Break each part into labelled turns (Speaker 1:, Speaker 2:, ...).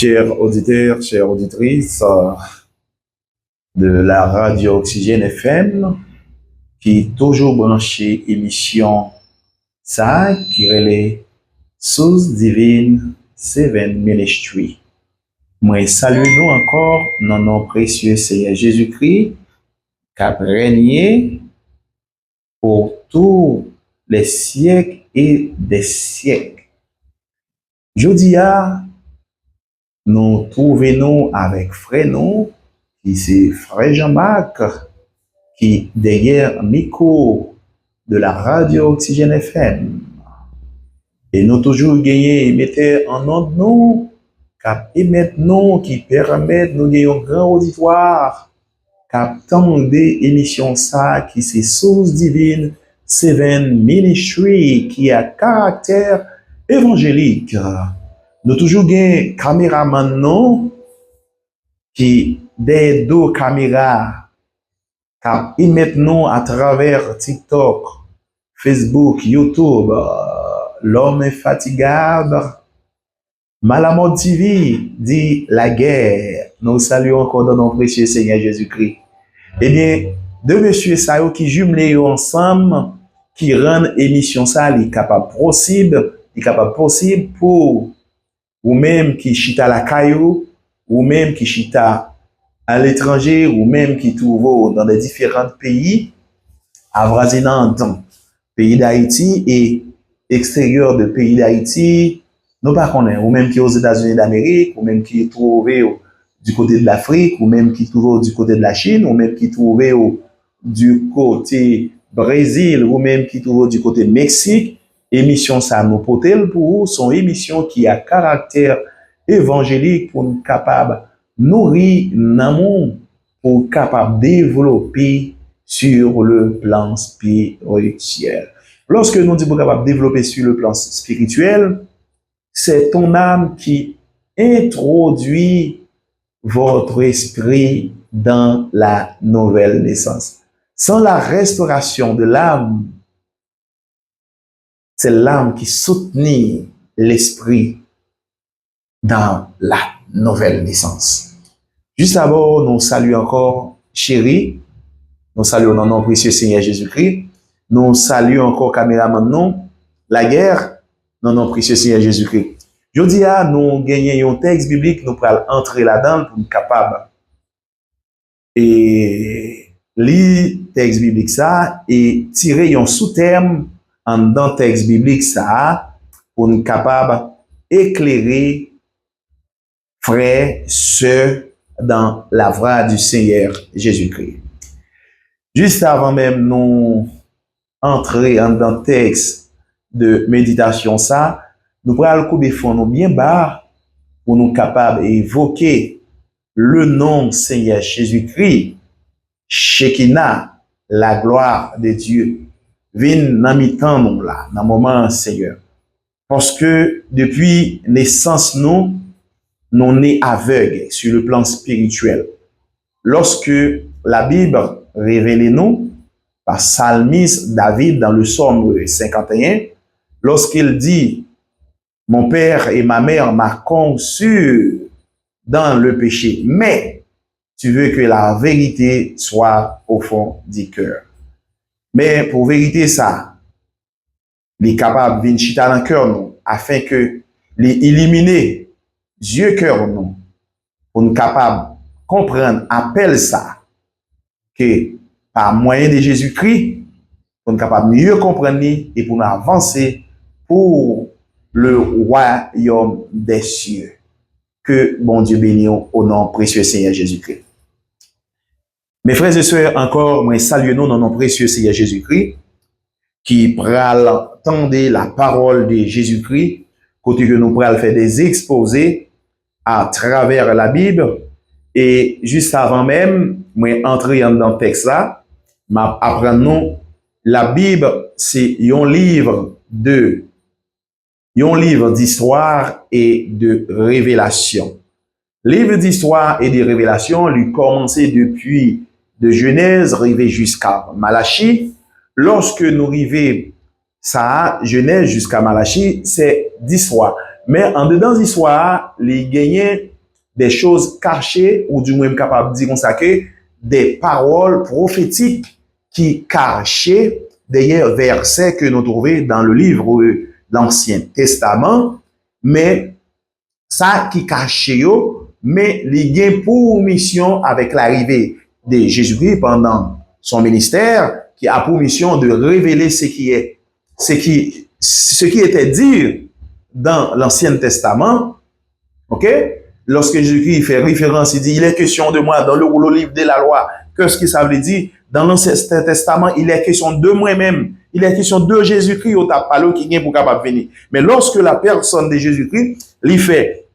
Speaker 1: Chers auditeurs, chères auditrices de la radio Oxygène FM, qui toujours branché émission ça qui relève Source Divine Seven Ministry. Moi, salue nous encore dans nos précieux Seigneur Jésus-Christ, qui a régné pour tous les siècles et des siècles. Jodi a, nous trouvons avec frère nous, qui c'est frère Jean-Marc, qui derrière micro de la radio Oxygène FM. Et nous toujours gagné mettez en ordre nous, qui émettent nous, qui permettent nous gagner un grand auditoire, qui attendent des émissions ça, qui c'est Source Divine Seven Ministry, qui a caractère évangélique. Nous toujours gagné caméraman nous, qui des deux caméras, qui émettent nous à travers TikTok, Facebook, YouTube, l'homme infatigable, Malamode TV dit la guerre. Nous saluons encore dans notre précieux Seigneur Jésus-Christ. Eh bien, deux messieurs ça qui jumelent ensemble, qui rendent émission ça, est capable possible pour ou même qui chita la caillou, ou même qui chita à l'étranger, ou même qui trouve dans des différents pays, avoisinants pays d'Haïti et extérieur de pays d'Haïti, nous pas connaissons, ou même qui aux États-Unis d'Amérique, ou même qui trouve du côté de l'Afrique, ou même qui trouve du côté de la Chine, ou même qui trouve du côté Brésil, ou même qui trouve du côté Mexique. Émission ça nous potel pour vous, son émission qui a caractère évangélique pour nous capable nourrir l'amour, pour capable développer sur le plan spirituel. Lorsque nous disons capable développer sur le plan spirituel, c'est ton âme qui introduit votre esprit dans la nouvelle naissance. Sans la restauration de l'âme, c'est l'âme qui soutenait l'esprit dans la nouvelle naissance. Juste avant, nous saluons encore chéri, nous saluons dans notre précieux Seigneur Jésus-Christ, nous saluons encore caméraman nous, la guerre dans notre précieux Seigneur Jésus-Christ. Je dis à nous gagnons un texte biblique, nous pourrons entrer là-dedans pour être capable et lire texte biblique ça et tirer un sous-terme dans le texte biblique ça pour nous capable éclairer frères, sœurs dans la voie du Seigneur Jésus-Christ. Juste avant même nous entrer dans le texte de méditation ça, nous prenons le coup de fond bien bas pour nous capables d'évoquer le nom Seigneur Jésus-Christ, Shekinah, la gloire de Dieu. Vin dans mi-temps nous là, dans le moment Seigneur. Parce que depuis naissance nous nés aveugles sur le plan spirituel. Lorsque la Bible révèle nous, par psalmiste David dans le psaume 51, lorsqu'il dit « Mon père et ma mère m'a conçu dans le péché, mais tu veux que la vérité soit au fond du cœur. » Mais pour vérité ça, il est capable de chita dans le cœur nous, afin que les éliminer Dieu cœur nous, pour nous capables de comprendre, appelle ça, que par moyen de Jésus-Christ, pour nous capables de mieux comprendre et pour nous avancer pour le royaume des cieux. Que bon Dieu bénisse au nom précieux Seigneur Jésus-Christ. Mes frères et sœurs, encore, moi salue nous dans notre précieux Seigneur Jésus-Christ, qui pral entendre la parole de Jésus-Christ, côté que nous pral faire des exposés à travers la Bible. Et juste avant même, moi entrer dans le texte là, m'apprendre la Bible, c'est un livre d'histoire et de révélation. Livre d'histoire et de révélation lui commençait depuis de Genèse, arrivé jusqu'à Malachie. Lorsque nous arrivons ça, Genèse jusqu'à Malachie, c'est d'histoire. Mais en dedans l'histoire, il gagnait des choses cachées, ou du moins capable de dire comme ça que des paroles prophétiques qui cachaient derrière versets que nous trouvons dans le livre de l'Ancien Testament, mais ça qui cachait, mais il gagne pour mission avec l'arrivée de Jésus-Christ pendant son ministère, qui a pour mission de révéler ce qui était dit dans l'Ancien Testament, ok? Lorsque Jésus-Christ fait référence, il dit, il est question de moi dans le livre de la loi. Qu'est-ce que ça veut dire? Dans l'Ancien Testament, il est question de moi-même. Il est question de Jésus-Christ au tapalo qui vient pour capable venir. Mais lorsque la personne de Jésus-Christ, lui fait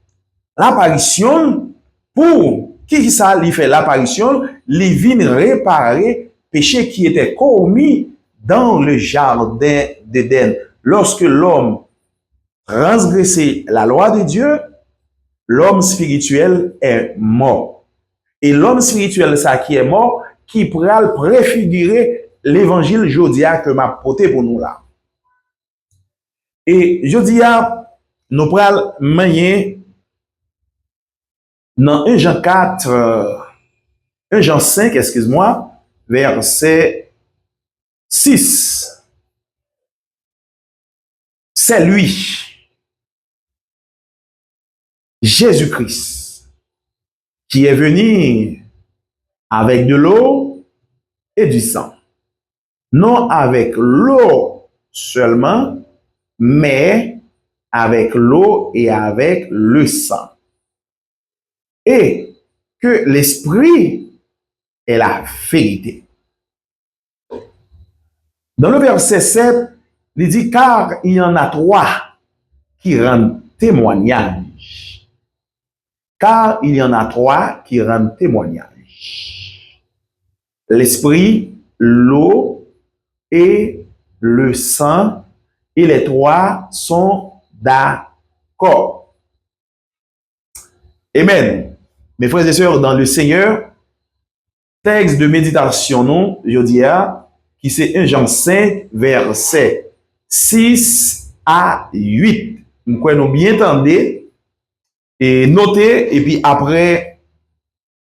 Speaker 1: l'apparition, pour qui ça lui fait l'apparition, lui vient réparer péché qui était commis dans le jardin d'Éden. Lorsque l'homme transgressait la loi de Dieu, l'homme spirituel est mort. Et l'homme spirituel, ça qui est mort, qui pourra préfigurer l'évangile jodia que m'a porté pour nous là. Et jodia, nous pourrons manier dans 1 Jean 4, 1 Jean 5, excuse-moi, verset 6. C'est lui, Jésus-Christ, qui est venu avec de l'eau et du sang. Non avec l'eau seulement, mais avec l'eau et avec le sang. Et que l'esprit est la vérité. Dans le verset 7, il dit, car il y en a trois qui rendent témoignage. Car il y en a trois qui rendent témoignage. L'esprit, l'eau et le sang, et les trois sont d'accord. Amen. Mes frères et sœurs, dans le Seigneur, texte de méditation, non, je dis, qui c'est 1 Jean 5, verset 6 à 8. Nous pouvons bien entendre et noter, et puis après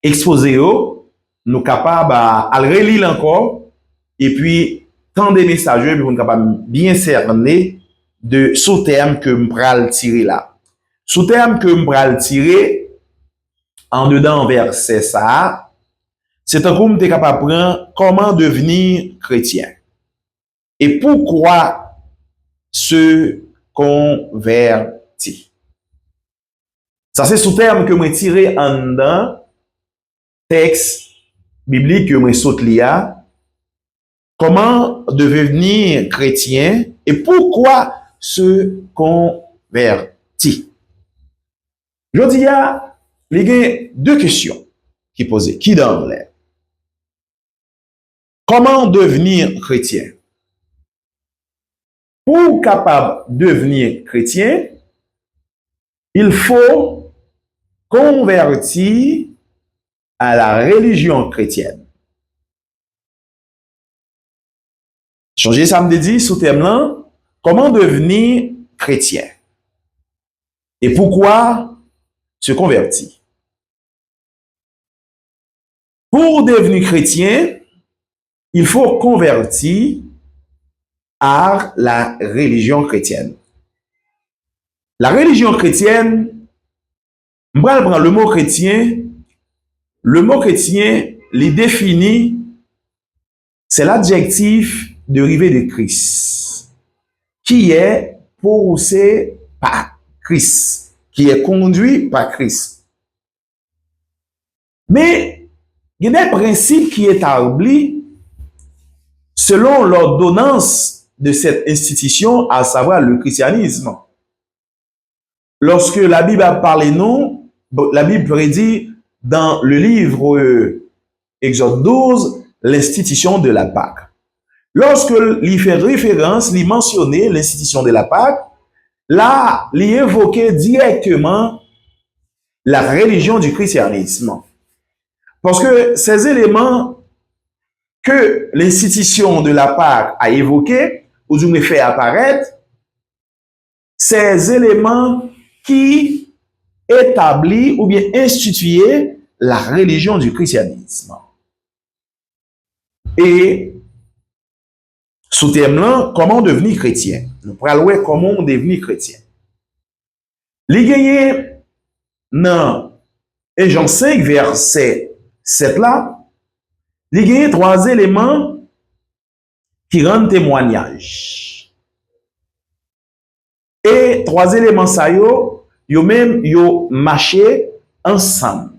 Speaker 1: exposer, nous sommes capables à le relire encore, et puis tant des messages, puis nous sommes capables bien cerner de sous-terme que nous allons tirer là. Sous-terme que nous allons tirer en dedans verset ça, c'est un coup nous sommes capables de prendre comment devenir chrétien. Et pourquoi se convertir. Ça, c'est sous terme que moi tiré en dedans texte biblique que moi saute là. Comment devenir chrétien et pourquoi se convertir. Je dis, il y a deux questions qui posent, qui dans l'air. Comment devenir chrétien? Pour capable devenir chrétien, il faut convertir à la religion chrétienne. Changer ça me dit sous terme là, comment devenir chrétien? Et pourquoi se convertir? Pour devenir chrétien, il faut convertir à la religion chrétienne. La religion chrétienne, je vais prendre le mot chrétien. Le mot chrétien, les définit, c'est l'adjectif dérivé de Christ, qui est poussé par Christ, qui est conduit par Christ. Mais il y a des principes qui est établi selon l'ordonnance de cette institution, à savoir le christianisme. Lorsque la Bible a parlé non, la Bible prédit dans le livre Exode 12, l'institution de la Pâque. Lorsque il fait référence, il mentionnait l'institution de la Pâque, là, il évoquait directement la religion du christianisme. Parce que ces éléments que l'institution de la Pâque a évoqués, ou du moins fait apparaître, ces éléments qui établit ou bien institué la religion du christianisme. Et sous thème là, comment devenir chrétien? Nous pourrons voir comment devenir chrétien. Les gagnés dans Jean 5, verset 7 là, les gagnés trois éléments qui rendent témoignage. Et trois éléments ça yo même yo marché ensemble.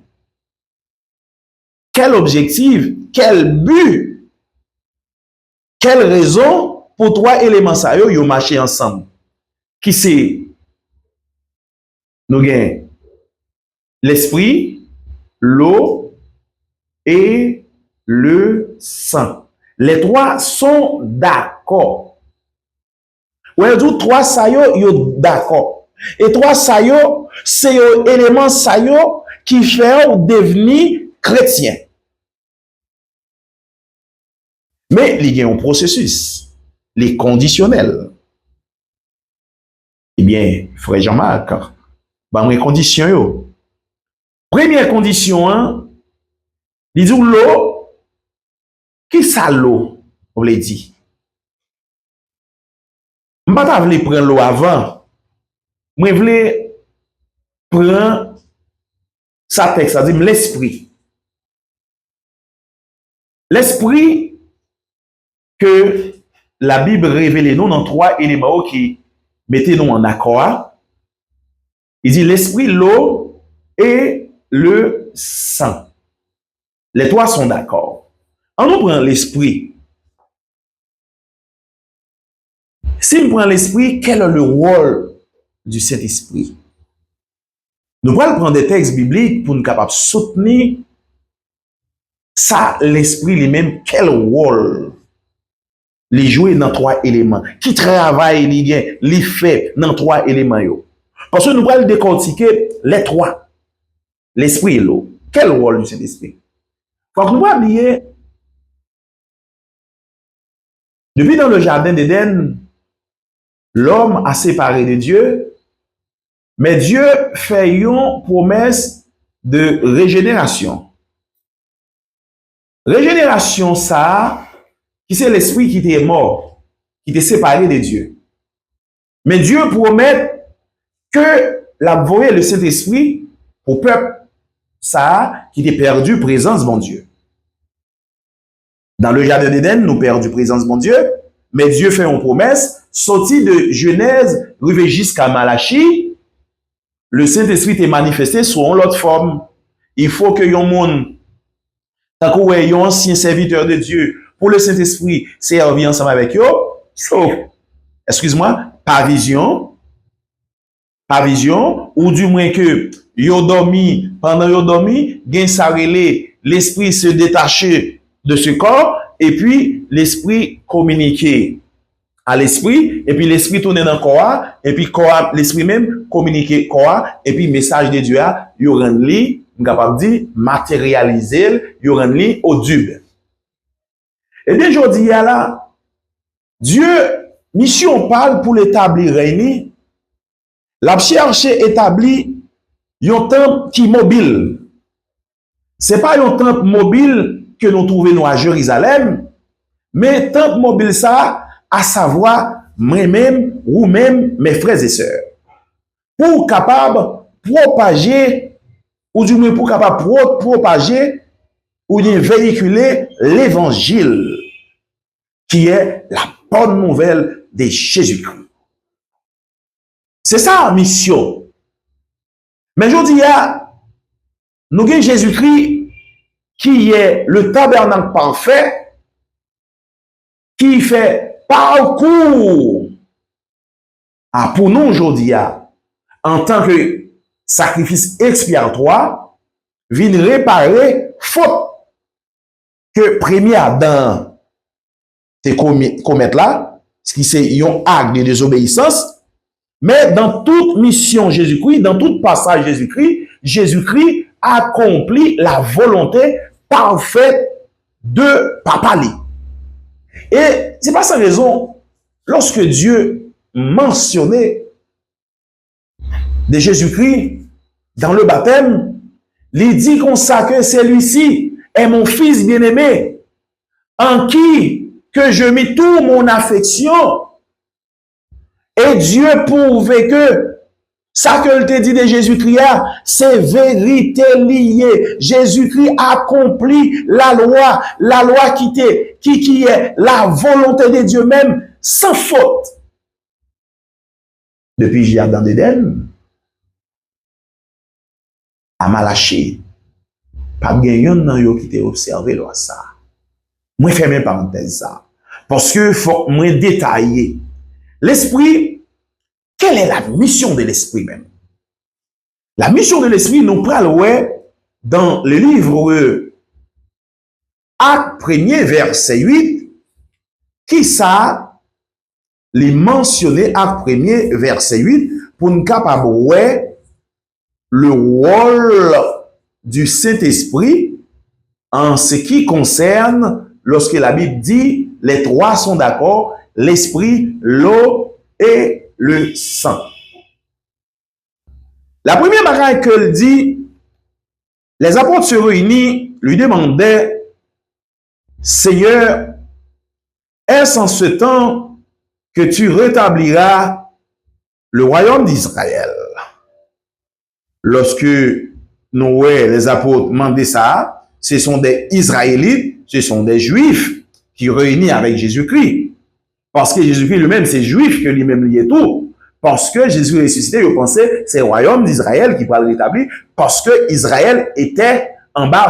Speaker 1: Quel objectif, quel but, quelle raison pour trois éléments ça yo marché ensemble? Qui c'est? Nous gagnons l'esprit, l'eau et le sang. Les trois sont d'accord. Ouais, d'où trois ça yo d'accord. Et trois ça yo, c'est un élément ça yo qui fait devenir chrétien. Mais il y a un processus, les conditionnels. Eh bien, frère Jean-Marc, ben, les conditions yo. Première condition, hein, il dit l'eau, qui ça l'eau, on l'a dit. Je ne vais pas prendre l'eau avant. Je veux prendre sa texte, ça dit l'esprit. L'esprit que la Bible révèle nous dans trois éléments qui mettent nous en accord. Il dit l'esprit, l'eau et le sang. Les trois sont d'accord. On nous prend l'esprit. Si on prend l'esprit, quel est le rôle du Saint-Esprit? Nous allons prendre des textes bibliques pour nous capables de soutenir ça, l'esprit lui-même, quel rôle les jouer dans trois éléments. Qui travaille, les fait dans trois éléments. Yo. Parce que nous allons décortiquer les trois. L'esprit et l'eau. Quel rôle du Saint-Esprit? Quand nous allons oublier, depuis dans le jardin d'Éden, l'homme a séparé de Dieu, mais Dieu fait une promesse de régénération. Régénération, ça, qui c'est l'esprit qui était mort, qui était séparé de Dieu. Mais Dieu promet que la voie le Saint-Esprit au peuple, ça, qui était perdu présence mon Dieu. Dans le jardin d'Éden, nous perdu présence mon Dieu, mais Dieu fait une promesse, sorti de Genèse, arrivé jusqu'à Malachie, le Saint-Esprit est manifesté sous une autre forme. Il faut que yon monde, tant qu'on ait un ancien serviteur de Dieu, pour le Saint-Esprit, servir ensemble avec eux, sauf, excuse-moi, par vision, ou du moins que yo dormi, pendant yo dormi, gen sa relé, l'esprit se détacher de ce corps, et puis l'esprit communiquer à l'esprit, et puis l'esprit tourner dans le corps, et puis l'esprit même communiquer corps, et puis message de Dieu, yo rend li, capable de dire, matérialiser, yo rend li audible. Et bien, je dis là, Dieu, mission parle pour l'établir régner, la cherche établit un temple qui est mobile. Ce n'est pas un temple mobile que nous trouvons à Jérusalem, mais temple mobile ça, à savoir moi-même ou même mes frères et sœurs. Pour capable propager, ou du moins pour capable propager ou véhiculer l'évangile, qui est la bonne nouvelle de Jésus-Christ. C'est ça la mission. Mais je dis, nous avons Jésus-Christ qui est le tabernacle parfait, qui fait parcours pour nous aujourd'hui, en tant que sacrifice expiatoire, vient réparer faute que premier Adam te commettre là, ce qui c'est un acte de désobéissance. Mais dans toute mission Jésus-Christ, dans tout passage Jésus-Christ, Jésus-Christ accomplit la volonté parfaite de Papa. Et c'est pas sans raison, lorsque Dieu mentionnait de Jésus-Christ dans le baptême, il dit comme ça que celui-ci est mon fils bien-aimé, en qui que je mets toute mon affection. Et Dieu prouve que ça que te dit de Jésus-Christ, c'est vérité liée. Jésus-Christ accomplit la loi qui est la volonté de Dieu même, sans faute. Depuis le jardin d'Éden, à Malachi, pas de gagnant dans yo qui t'a observé là ça. Moi ferme parenthèse ça parce que faut moi détailler. L'esprit, quelle est la mission de l'esprit même? La mission de l'esprit nous parle dans le livre Acte 1er verset 8 qui ça les mentionné Acte 1er verset 8 pour nous capable le rôle du Saint-Esprit en ce qui concerne lorsque la Bible dit les trois sont d'accord, l'esprit, l'eau et le sang. La première bagaille qu'elle dit, les apôtres se réunis, lui demandaient, Seigneur, est-ce en ce temps que tu rétabliras le royaume d'Israël? Lorsque Noé, les apôtres demandaient ça, ce sont des Israélites, ce sont des Juifs qui réunis avec Jésus-Christ. Parce que Jésus-Christ lui-même, c'est Juif que lui-même lié tout. Parce que Jésus ressuscité, je pensais, c'est le royaume d'Israël qui va le rétablir. Parce que Israël était en bas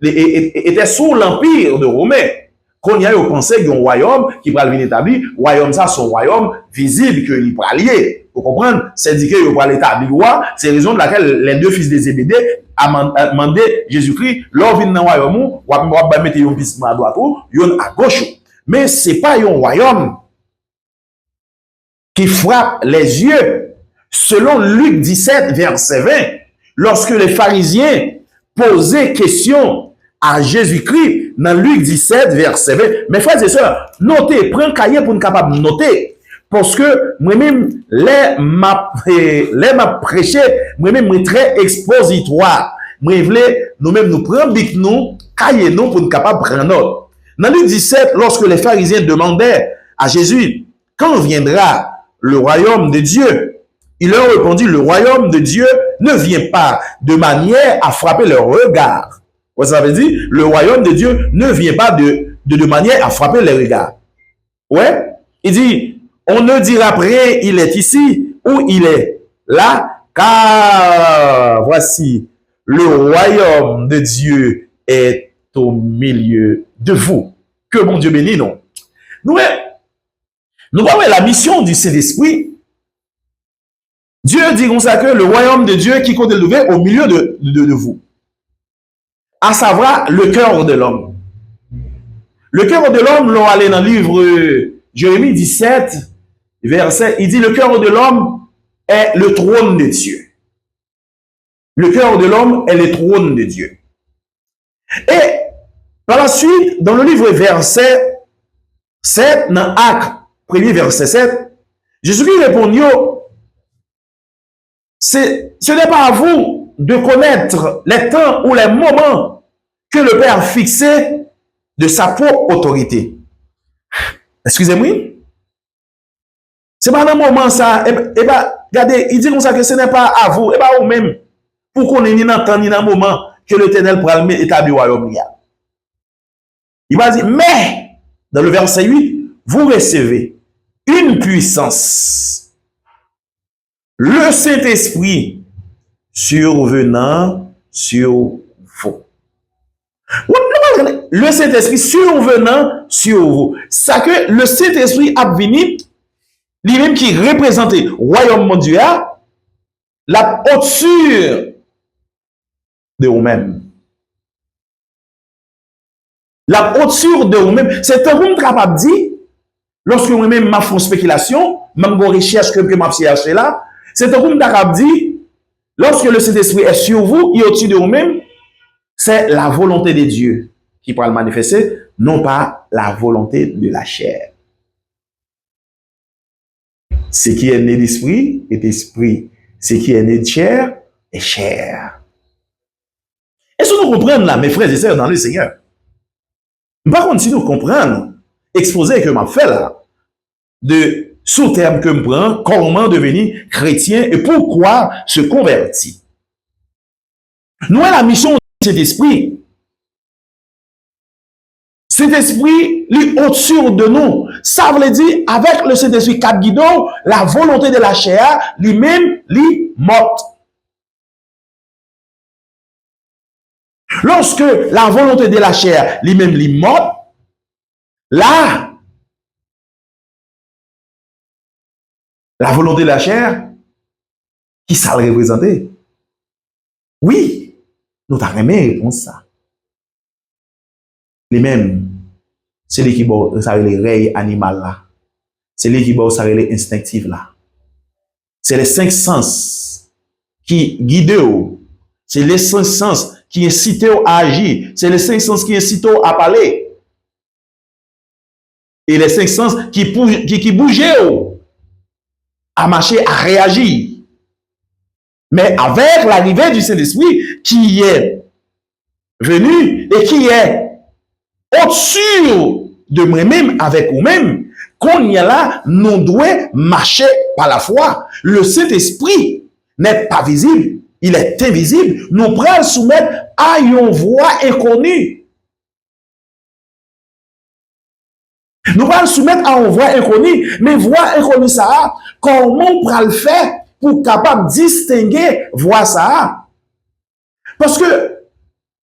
Speaker 1: était sous l'empire de Romain. Quand il y a eu pensé qu'il y a un royaume qui va le établir, royaume ça, c'est un royaume visible qu'il va lier. Vous comprenez? C'est dit qu'il va l'établir. C'est la raison de laquelle les deux fils de Zébédée a demandé Jésus-Christ, l'on vient dans le royaume, on va mettre un fils à droite ou à gauche. Mais ce n'est pas un royaume qui frappe les yeux. Selon Luc 17, verset 20, lorsque les pharisiens posaient question à Jésus-Christ, dans Luc 17, verset 20, mes frères et sœurs, notez, prenez un cahier pour être capable de noter. Parce que moi-même, les m'a prêché, moi-même, moi très expositoire. Moi, nous-mêmes, nous prenons bic nous, cahier nous pour être capable de prendre note. Dans Luc 17, lorsque les pharisiens demandaient à Jésus, quand viendra le royaume de Dieu? Il leur répondit, le royaume de Dieu ne vient pas de manière à frapper leur regard. Ça veut dire, le royaume de Dieu ne vient pas de manière à frapper les regards. Ouais? Il dit, on ne dira après, il est ici ou il est là, car voici, le royaume de Dieu est au milieu de vous. Que mon Dieu bénisse, non? Nous voyons la mission du Saint-Esprit. Dieu dit comme ça que le royaume de Dieu qui compte élevé au milieu de vous. À savoir le cœur de l'homme. Le cœur de l'homme, l'on allait dans le livre Jérémie 17, verset, il dit le cœur de l'homme est le trône de Dieu. Le cœur de l'homme est le trône de Dieu. Et par la suite, dans le livre verset 7, dans Acte 1er verset 7, Jésus-Christ répondit, ce n'est pas à vous de connaître les temps ou les moments que le Père a fixé de sa propre autorité. Excusez-moi. C'est pas un moment ça. Regardez, il dit comme ça que ce n'est pas à vous, et pas vous-même, pour qu'on ait ni dans temps ni dans moment que l'Éternel pourra établir le royaume. Il va dire, mais, dans le verset 8, vous recevez une puissance, le Saint-Esprit survenant sur vous. Le Saint-Esprit survenant sur vous. Ça que le Saint-Esprit a venu, lui-même qui représente le royaume mondial, la haute-sur de vous-même. La haute-sur de vous-même. C'est un monde capable de dire, lorsque vous-même m'a fait une spéculation, même une recherche que m'a cherché là, c'est un monde capable de dire, lorsque le Saint-Esprit est sur vous, il est au-dessus de vous-même, c'est la volonté de Dieu qui pourra le manifester, non pas la volonté de la chair. Ce qui est né d'esprit est esprit. Ce qui est né de chair est chair. Est-ce que nous comprenons là, mes frères et sœurs dans le Seigneur? Par contre, si nous comprenons, exposé que m'a fait là, de sous-terme que me prend, comment devenir chrétien et pourquoi se convertir. Nous avons la mission de cet esprit. Cet esprit, lui, au-dessus de nous. Ça veut dire, avec le Saint-Esprit cap guidon, la volonté de la chair, lui-même, lui, morte. Lorsque la volonté de la chair, lui-même, lui, morte, là, la volonté de la chair, qui ça le représenter? Oui, nous t'avons aimé répondre ça. Les mêmes, c'est l'équilibre, ça les règles animales là. C'est l'équilibre, ça les instinctifs là. C'est les 5 sens qui guident. C'est les 5 sens qui incitent à agir. C'est les 5 sens qui incitent à parler. Et les 5 sens qui bougent à marcher, à réagir. Mais avec l'arrivée du Saint-Esprit qui est venu et qui est au-dessus de moi-même, avec vous-même, qu'on y a là, nous devons marcher par la foi. Le Saint-Esprit n'est pas visible, il est invisible. Nous prenons soumettre à une voix inconnue. Nous allons soumettre à une voix inconnue, mais voix inconnue ça, comment on peut le faire pour capable distinguer voix ça? Parce que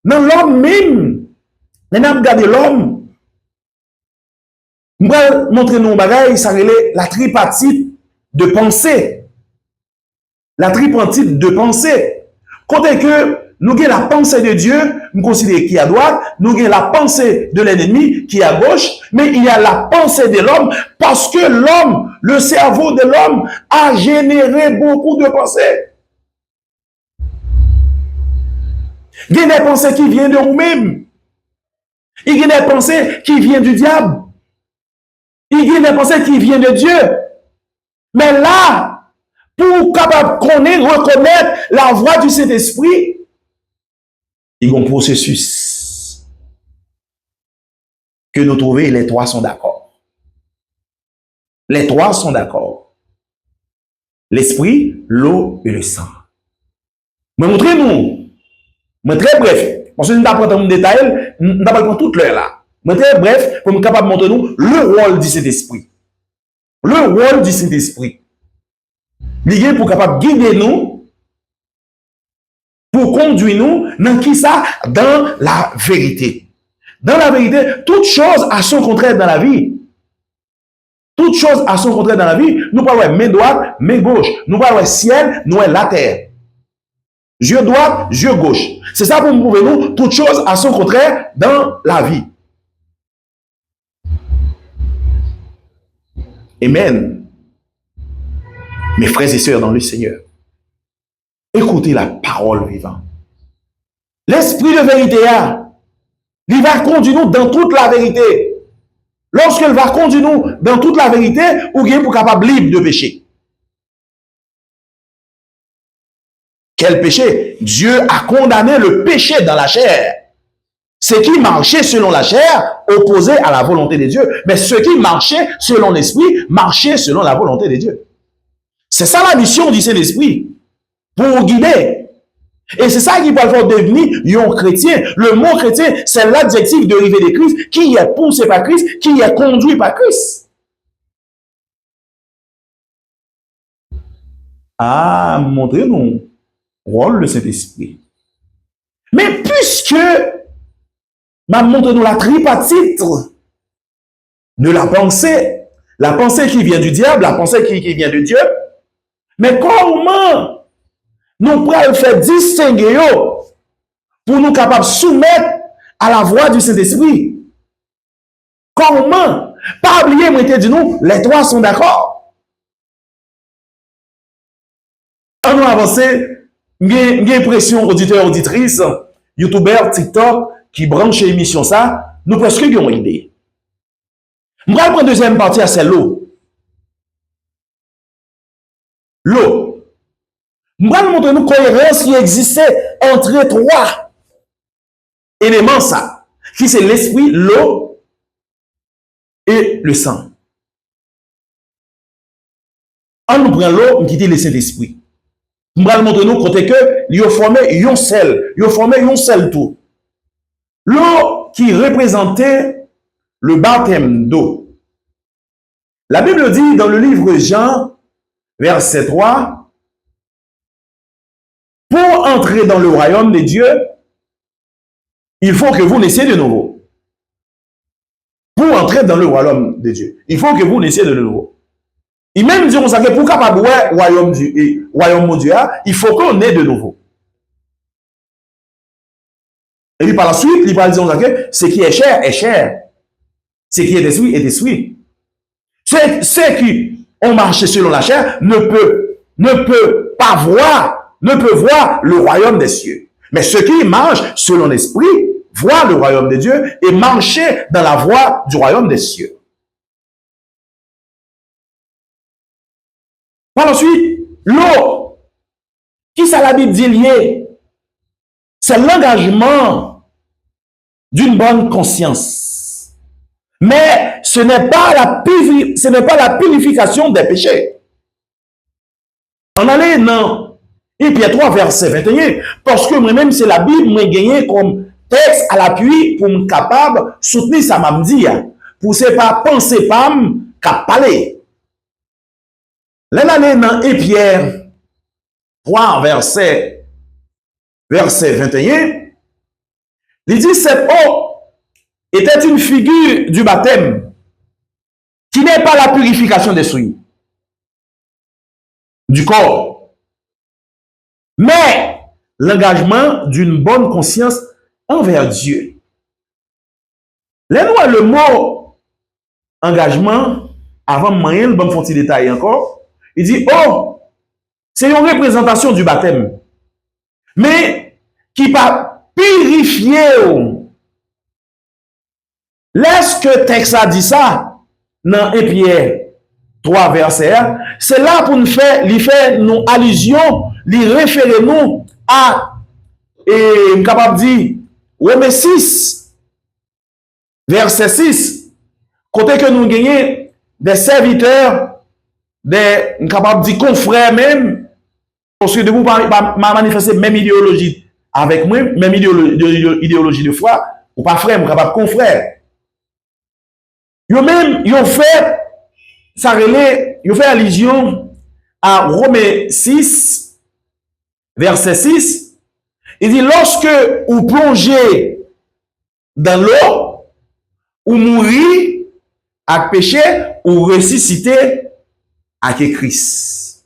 Speaker 1: dans l'homme même, nous avons regardé l'homme, nous allons montrer nos bagailles, ça relève la tripartite de pensée. La tripartite de pensée. Côté que nous avons la pensée de Dieu, nous considérons qui est à droite, nous avons la pensée de l'ennemi qui est à gauche, mais il y a la pensée de l'homme parce que l'homme, le cerveau de l'homme a généré beaucoup de pensées. Il y a des pensées qui viennent de vous-même. Il y a des pensées qui viennent du diable. Il y a des pensées qui viennent de Dieu. Mais là, pour capable connaître, reconnaître la voix du Saint-Esprit, il y a un processus que nous trouvons, les trois sont d'accord. Les trois sont d'accord. L'esprit, l'eau et le sang. Mais montrez-nous, mais très bref, parce que nous n'avons pas de détails, nous n'avons pas toute l'heure là. Mais très bref, pour nous capable de montrer nous le rôle du Saint-Esprit. Le rôle du Saint-Esprit. Il est pour capable guider nous, pour conduire nous, dans qui ça? Dans la vérité. Dans la vérité, toute chose a son contraire dans la vie. Toute chose a son contraire dans la vie. Nous parlons main droite, main gauche. Nous parlons ciel, nous la terre. Yeux droit, yeux gauche. C'est ça pour nous prouver nous, toute chose a son contraire dans la vie. Amen. Mes frères et sœurs dans le Seigneur, écoutez la parole vivante. L'esprit de vérité, il va conduire nous dans toute la vérité. Lorsqu'il va conduire nous dans toute la vérité, ou bien pour capable libre de péché. Quel péché? Dieu a condamné le péché dans la chair. Ce qui marchait selon la chair, opposé à la volonté de Dieu. Mais ce qui marchait selon l'esprit, marchait selon la volonté de Dieu. C'est ça la mission du Saint-Esprit. Pour guider. Et c'est ça qui va le faire devenir un chrétien. Le mot chrétien, c'est l'adjectif dérivé de Christ, qui est poussé par Christ, qui est conduit par Christ. Ah, montrez-nous rôle le Saint-Esprit. Mais puisque montrez-nous la tripartite de la pensée qui vient du diable, la pensée qui vient de Dieu, mais comment nous pouvons faire distinguer pour nous capables de soumettre à la voix du Saint-Esprit? Comment? Pas oublier, moi, dit nous, les trois sont d'accord. On nous avancer, j'ai pression auditeurs, auditrices, youtubeurs, TikTok, qui branchent l'émission ça, nous presque avons une idée. Je vais prendre deuxième partie, c'est l'eau. L'eau. Je vais montrer une cohérence qui existait entre trois éléments, ça, qui c'est l'esprit, l'eau et le sang. On nous prend l'eau, on quitte le Saint-Esprit. Je vais montrer nous côté que il a formé un seul tout. L'eau qui représentait le baptême d'eau. La Bible dit dans le livre Jean, verset 3, pour entrer dans le royaume de Dieu, il faut que vous naissiez de nouveau. Pour entrer dans le royaume de Dieu, il faut que vous naissiez de nouveau. Et même dit, on sait que pour capable de royaume de Dieu, il faut qu'on ait de nouveau. Et puis par la suite, il va dire que ce qui est cher est cher. Ce qui est d'esprit est d'esprit. Ceux qui ont marché selon la chair ne peut voir le royaume des cieux. Mais ceux qui marchent selon l'esprit voient le royaume de Dieu et marcher dans la voie du royaume des cieux. Par la suite, l'eau, qui ça la Bible dit lié, c'est l'engagement d'une bonne conscience. Mais ce n'est pas la purification des péchés. On allait dans Éphésiens 3, verset 21, parce que moi-même, c'est la Bible, moi gagné comme texte à l'appui pour me capable de soutenir ça m'a dit. Pour ne pas penser pas qu'à parler. Là, allait dans Éphésiens 3, verset 21, il dit cette eau était une figure du baptême qui n'est pas la purification des souillures du corps, mais l'engagement d'une bonne conscience envers Dieu. Là, nous, le mot engagement, avant de m'en bon petit détail encore, il dit, oh, c'est une représentation du baptême, mais qui va purifier. Laisse que texte a dit ça dans Éphésiens 3 verset 1, c'est là pour nous faire nous allusion, lui référer nous à et capable dire Romains 6 verset 6, côté que nous gagnons des serviteurs, des capable dire confrères même, parce que de vous pas manifester même idéologie avec moi, même idéologie de foi, ou pas frère, capable confrère. Yo même, yo fait, ça relait, yo fait allusion à Romains 6, verset 6. Il dit, lorsque vous plongez dans l'eau, ou mourir avec péché, ou ressusciter avec Christ.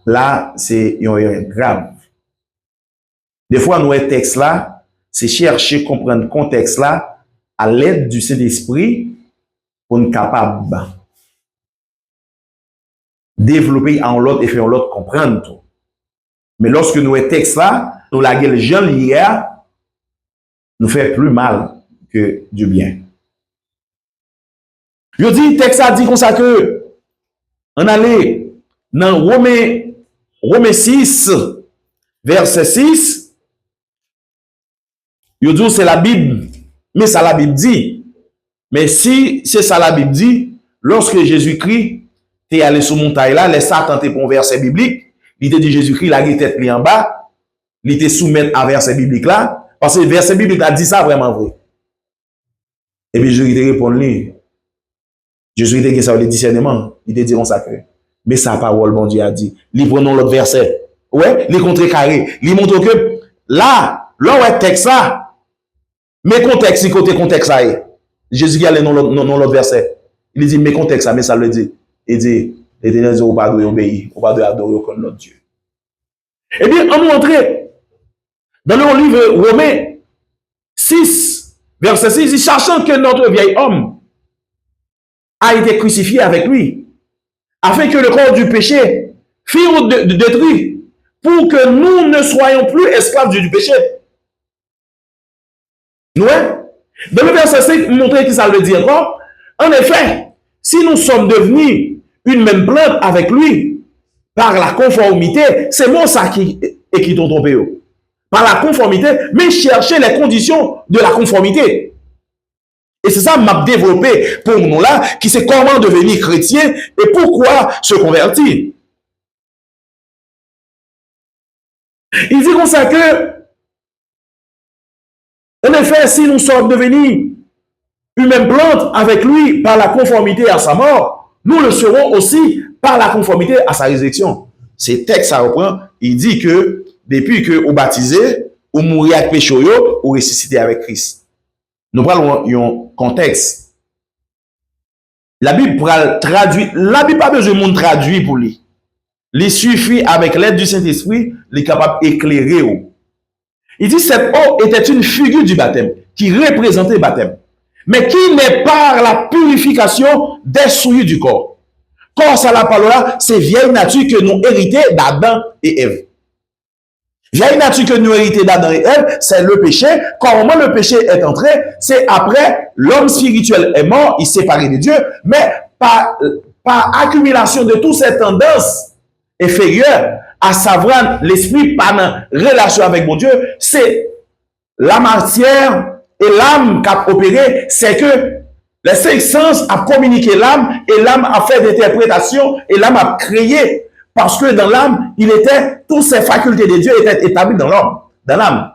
Speaker 1: Là, c'est grave. Des fois, nous, le texte là, c'est chercher, comprendre le contexte là, à l'aide du Saint-Esprit, pour nous capables de développer en l'autre et faire l'autre comprendre tout. Mais lorsque nous avons texte là, nous la gueule gens hier, nous fait plus mal que du bien. Je dis, texte a dit comme ça que, on allait dans Romains 6, verset 6, je dis, c'est la Bible, mais ça la Bible dit. Mais si c'est ça la Bible dit, lorsque Jésus-Christ est allé sur montagne là, les Satan te pour un verset biblique, il te dit Jésus-Christ la tête en bas, il te soumet à verset biblique là, parce que le verset biblique a dit ça vraiment vrai. Et puis Jésus te répond lui, Jésus te dit ça le discernement, il te dit on ça mais sa parole bon Dieu a dit, il prenons l'autre verset. Ouais, les contrecarré, il montre que là ouais texte ça, mais contexte côté contexte ça est. Jésus qui allait dans l'autre verset. Il dit, mais contexte, mais ça le dit. Il dit, l'Éternel dit, on va obéir, on va adorer comme notre Dieu. Eh bien, on nous montre dans le livre Romains 6, verset 6, il dit, sachant que notre vieil homme a été crucifié avec lui, afin que le corps du péché fût détruit, pour que nous ne soyons plus esclaves du péché. Nous, dans le verset 5, montrer qui ça veut dire encore. En effet, si nous sommes devenus une même plante avec lui, par la conformité, c'est moi ça qui écrit ton trompé. Par la conformité, mais chercher les conditions de la conformité. Et c'est ça m'a développé pour nous là, qui c'est comment devenir chrétien et pourquoi se convertir. Il dit comme ça que, en effet, si nous sommes devenus une même plante avec lui par la conformité à sa mort, nous le serons aussi par la conformité à sa résurrection. Ces textes, ça reprend, il dit que depuis que vous baptisez, vous mourrez avec péché, vous ressuscitez avec Christ. Nous parlons un contexte. La Bible traduit, la Bible pas besoin de monde traduire pour lui. Il suffit avec l'aide du Saint-Esprit, il est capable d'éclairer. Il dit cette eau était une figure du baptême qui représentait le baptême, mais qui n'est pas la purification des souillures du corps. Corps, ça la parole là, c'est vieille nature que nous héritons d'Adam et Ève. Vieille nature que nous héritons d'Adam et Ève, c'est le péché. Comment le péché est entré, c'est après l'homme spirituel est mort, il s'est séparé de Dieu, mais par accumulation de toutes ces tendances inférieures, à savoir l'esprit par relation avec mon Dieu, c'est la matière et l'âme qui a opéré, c'est que les cinq sens a communiqué l'âme et l'âme a fait d'interprétation et l'âme a créé parce que dans l'âme, il était, toutes ces facultés de Dieu étaient établies dans l'homme, dans l'âme.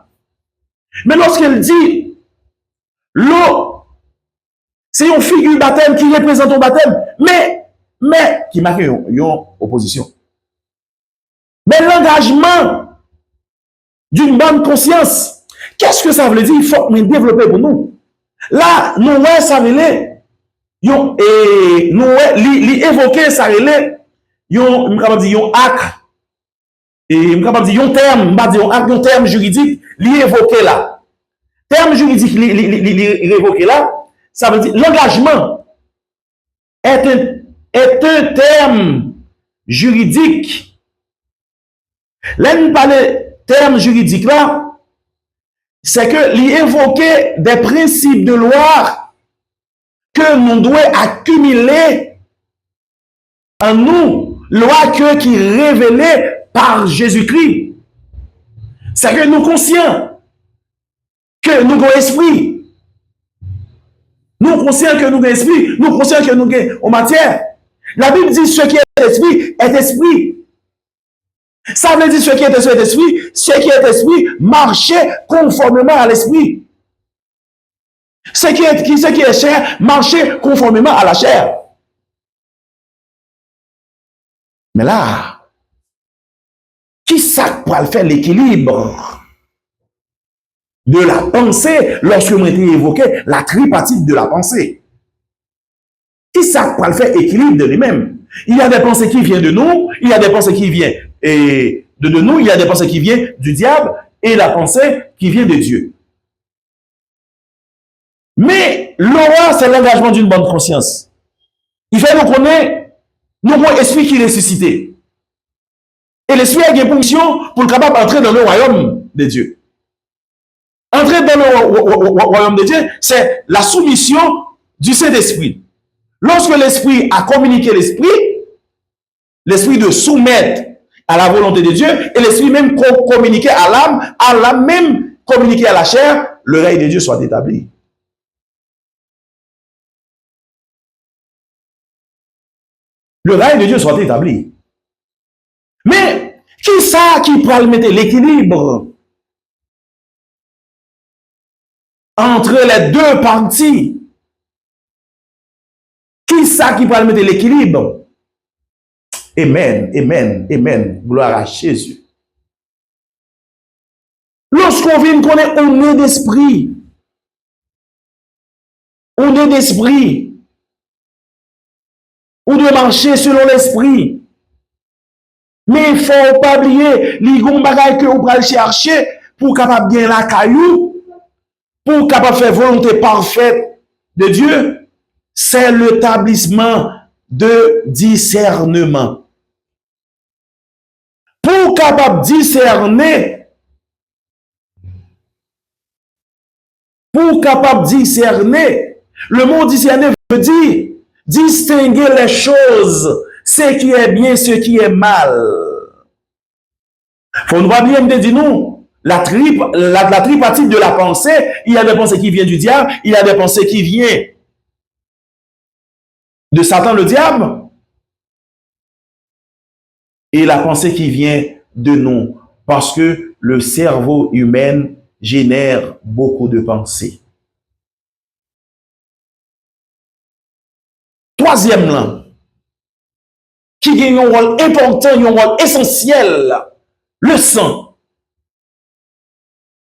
Speaker 1: Mais lorsqu'il dit l'eau, c'est une figure baptême qui représente un baptême, mais qui marque une opposition. Mais l'engagement d'une bonne conscience, qu'est-ce que ça veut dire? Il faut nous développer pour nous. Là, nous, ouais, ça veut dire, et nous, évoquer ça veut dire, yon acte, et yon terme, yon terme juridique, évoqué là. Terme juridique, évoqué là, ça veut dire, l'engagement est un terme juridique. Là, nous parlons terme juridique là, c'est que l'évoquer des principes de loi que nous devons accumuler en nous, loi qui est révélée par Jésus-Christ. C'est que nous conscients que nous avons esprit. Nous conscients que nous avons esprit. Nous conscients que nous avons matière. La Bible dit ce qui est esprit est esprit. Ça veut dire ce qui est esprit, marcher conformément à l'esprit. Ce qui est chair, marcher conformément à la chair. Mais là, qui ça pour faire l'équilibre de la pensée lorsque nous été évoqué la tripartite de la pensée? Qui ça pour faire équilibre de lui-même? Il y a des pensées qui viennent de nous, il y a des pensées qui viennent de nous, il y a des pensées qui viennent du diable et la pensée qui vient de Dieu. Mais l'aura, c'est l'engagement d'une bonne conscience. Il fait nous connaître, nous avons esprit qui est ressuscité. Et l'esprit a une fonction pour le capable d'entrer dans le royaume de Dieu. Entrer dans le royaume de Dieu, c'est la soumission du Saint-Esprit. Lorsque l'esprit a communiqué l'esprit de soumettre à la volonté de Dieu, et l'esprit même communiqué à l'âme même communiqué à la chair, le règne de Dieu soit établi. Le règne de Dieu soit établi. Mais qui ça qui pourra mettre l'équilibre entre les deux parties? Qui ça qui pourra mettre l'équilibre? Amen, amen, amen. Gloire à Jésus. Lorsqu'on vient connaître, on est d'esprit. On est d'esprit. On doit marcher selon l'esprit. Mais il ne faut pas oublier les gros bagages que vous pouvez chercher pour capable bien la caillou, pour capable faire volonté parfaite de Dieu. C'est l'établissement de discernement. Pour capable discerner, le mot discerner veut dire distinguer les choses ce qui est bien, ce qui est mal. Faut nous pas bien me dire nous, la tripartite de la pensée, il y a des pensées qui viennent du diable, il y a des pensées qui viennent de Satan le diable, et la pensée qui vient de nous, parce que le cerveau humain génère beaucoup de pensées. Troisièmement, qui gagne un rôle important, un rôle essentiel, le sang.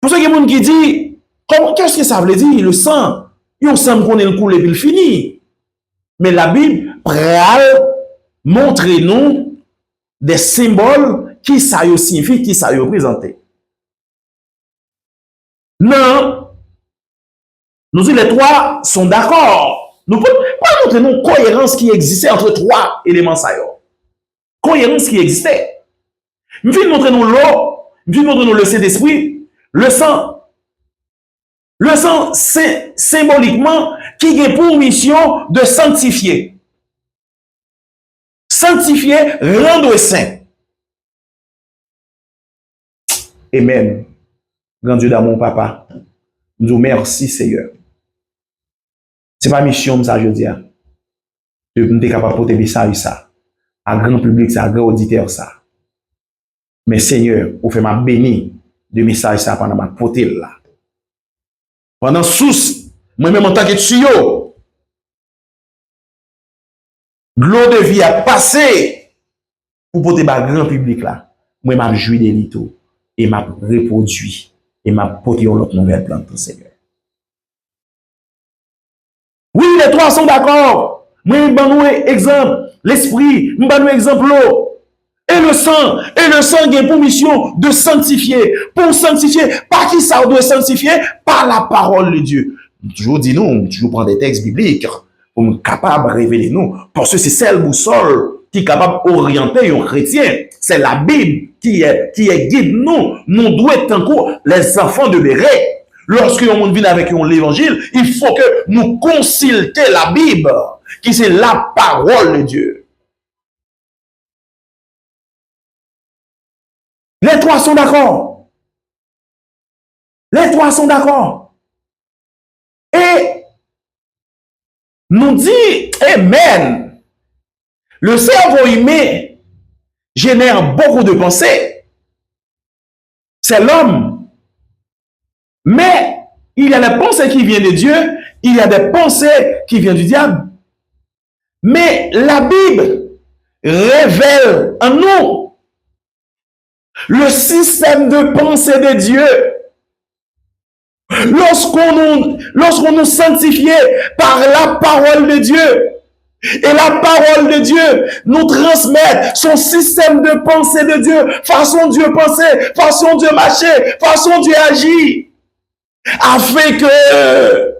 Speaker 1: Pour ceux qui disent, qu'est-ce que ça veut dire, le sang? Il semble qu'on est le coulé puis le fini. Mais la Bible pral montre nous des symboles qui ça signifie, qui ça représente. Non, nous disons les trois sont d'accord. Nous pouvons pas montrer une cohérence qui existait entre trois éléments ça. Cohérence qui existait. Nous voulons montrer nous l'eau, nous voulons montrer nous le Saint-Esprit, le sang. Le sang, c'est symboliquement qui a pour mission de sanctifier. Sanctifier, rendre saint. Et même, grand Dieu d'amour, papa, nous disons merci Seigneur. C'est pas mission, ça, je dis. Je suis capable de porter des messages, ça. À grand public, ça, à grand auditeur, ça. Mais Seigneur, vous faites ma béni de message, ça, pendant ma portée là. Pendant sous, moi-même en tant que tuyau, l'eau de vie a passé pour porter ma grand public là. Moi, m'a joué des litos et m'a reproduit et m'a porté l'autre nouvelle plante, Seigneur. Oui, les trois sont d'accord. Moi, je vais exemple, l'esprit, je vais exemple l'eau. Et le sang a pour mission de sanctifier. Pour sanctifier, par qui ça doit sanctifier? Par la parole de Dieu. Toujours dis nous, toujours prendre des textes bibliques pour nous capables de révéler nous. Parce que c'est celle boussole qui est capable d'orienter un chrétien. C'est la Bible qui est guide nous. Nous devons être encore les enfants de Béret. Lorsque on vient avec l'évangile, il faut que nous consultions la Bible, qui c'est la parole de Dieu. Les trois sont d'accord. Les trois sont d'accord. Et nous dit, Amen. Le cerveau humain génère beaucoup de pensées. C'est l'homme. Mais il y a des pensées qui viennent de Dieu, il y a des pensées qui viennent du diable. Mais la Bible révèle en nous le système de pensée de Dieu. Lorsqu'on nous sanctifiait par la parole de Dieu, et la parole de Dieu nous transmet son système de pensée de Dieu, façon Dieu penser, façon Dieu marcher, façon Dieu agir, afin que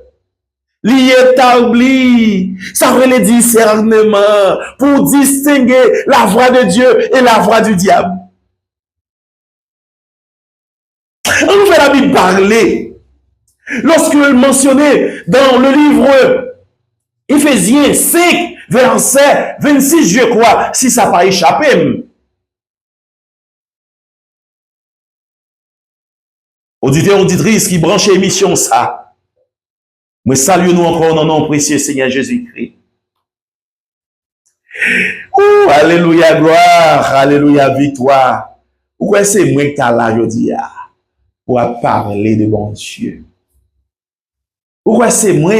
Speaker 1: l'établi, ça veut le discernement pour distinguer la voix de Dieu et la voix du diable. On nous fait la Bible parler. Lorsque mentionné dans le livre Éphésiens 5, verset 26, je crois, si ça n'a pas échappé. Auditeurs, auditrices qui branchent l'émission, ça. Mais saluons-nous encore dans nom précieux Seigneur Jésus-Christ. Alléluia, gloire, alléluia, victoire. Pourquoi c'est moi qui t'as là, je dis, pour parler de bon Dieu? Pourquoi c'est moi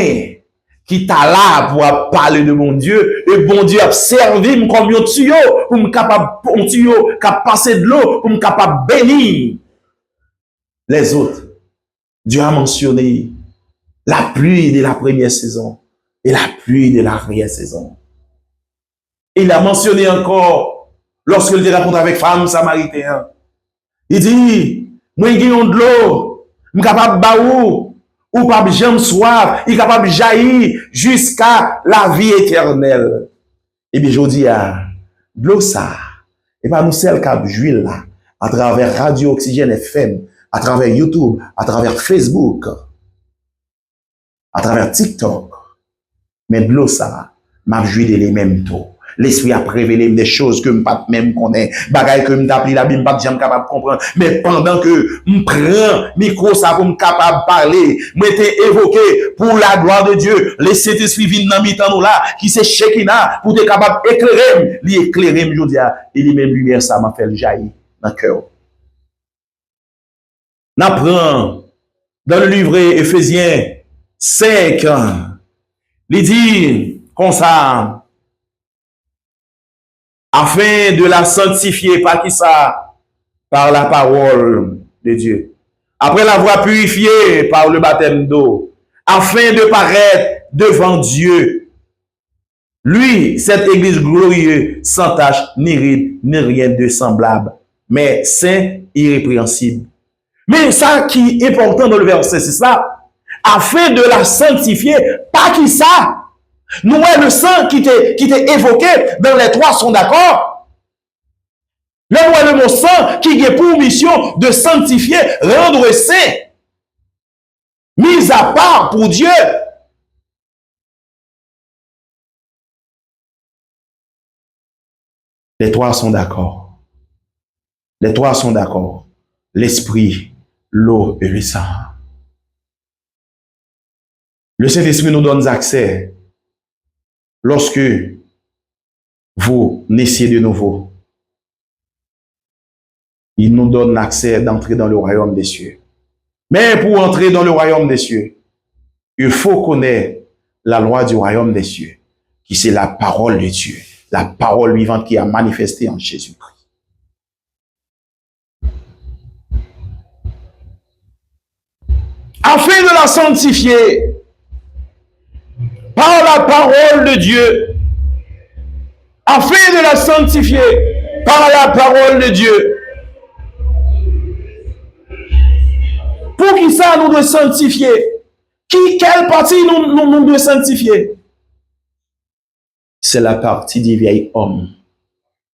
Speaker 1: qui t'a là pour parler de mon Dieu? Et bon Dieu a servi comme un tuyau pour me capable, un tuyau qui a passé de l'eau pour me capable bénir les autres. Dieu a mentionné la pluie de la première saison et la pluie de l'arrière saison. Il a mentionné encore, lorsque il raconte avec femme samaritaine, il dit, moi, j'ai de l'eau, je suis capable de baou, ou pas jamais soif, il est capable de jaillir jusqu'à la vie éternelle. Et bien, je dis, de l'eau, ça, et pas nous celles qui jouent là, à travers Radio Oxygène FM, à travers YouTube, à travers Facebook, à travers TikTok. Mais de l'eau, ça, m'a joué de les mêmes taux. L'esprit a révélé des choses que je ne pas même connaître. Bagaille que je n'appelle la Bible, je ne suis pas capable de comprendre. Mais pendant que je prends micro ça pour me capable de parler, je t'ai évoqué pour la gloire de Dieu. Les Saint-Esprit viennent dans mi-temps nous là, qui c'est Shekinah, pour être capable d'éclairer, l'éclairer, je dis, et lui même lumière, ça m'a fait jaillir dans le cœur. N'apprend dans le livret Éphésiens 5, il dit comme ça, afin de la sanctifier, par qui ça? Par la parole de Dieu. Après l'avoir purifiée par le baptême d'eau, afin de paraître devant Dieu. Lui, cette église glorieuse, sans tache, ni ride, ni rien de semblable, mais saint, irrépréhensible. Mais ça qui est important dans le verset, c'est ça. Afin de la sanctifier, pas qui ça? Nous, le sang qui t'est évoqué dans les trois sont d'accord. Le mot sang qui est pour mission de sanctifier, rendre saint, mis à part pour Dieu. Les trois sont d'accord. Les trois sont d'accord. L'esprit, l'eau et le sang. Le Saint-Esprit nous donne accès lorsque vous naissez de nouveau. Il nous donne l'accès d'entrer dans le royaume des cieux. Mais pour entrer dans le royaume des cieux, il faut connaître la loi du royaume des cieux, qui c'est la parole de Dieu, la parole vivante qui a manifesté en Jésus-Christ. Afin de la sanctifier par la parole de Dieu, afin de la sanctifier par la parole de Dieu. Pour qui ça nous doit sanctifier? Quelle partie nous doit sanctifier? C'est la partie du vieil homme.